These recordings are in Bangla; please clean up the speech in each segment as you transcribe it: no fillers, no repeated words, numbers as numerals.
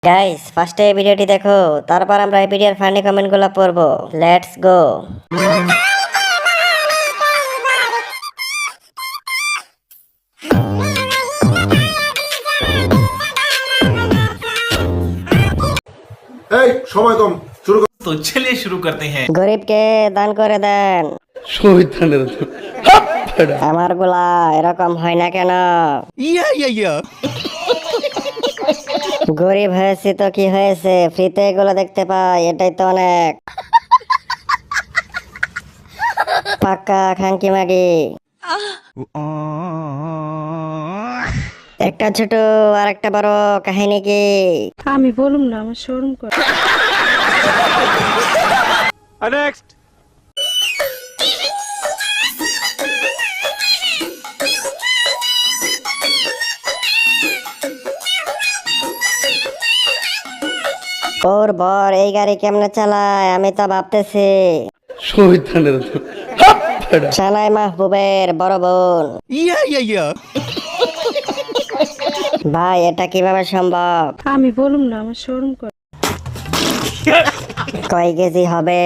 গাইস ফার্স্টে ভিডিওটি দেখো, তারপর আমরা এই ভিডিওর ফানি কমেন্টগুলো পড়বো। Let's go. এই সময় কম, শুরু কর। तो चलिए शुरू करते हैं। গরিবকে দান করে দেন। আমার গুলা এরকম হয় না কেন? গরিব হয়েছি তো কি হয়েছে, ফ্রিতে এগুলো দেখতে পাই, এটাই তো অনেক। পাক্কা খাঙ্কি মাগি। একটা ছোট আর একটা বড় কাহিনী কি? আমি বলুম না, আমার শরম করে। ওর বর এই গাড়ি কেমনে চালায় আমি তো ভাবতেছি। সানাই মাহবুবের বড় বোন। ভাই এটা কিভাবে সম্ভব? আমি বলুম না, আমার শরম করে। কয় কেজি হবে?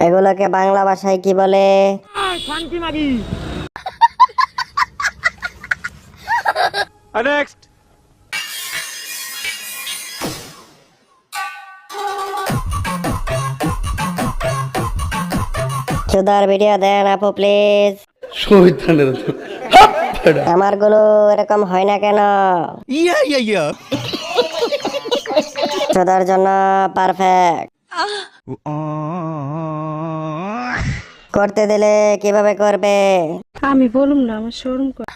এগুলোকে বাংলা ভাষায় কি বলে? চুদার ভিডিও দেন আপু প্লিজ। আমার গুলো এরকম হয় না কেন? চুদার জন্য পারফেক্ট। করতে দিলে কিভাবে করবে? আমি বলুম না, আমার শরম করে।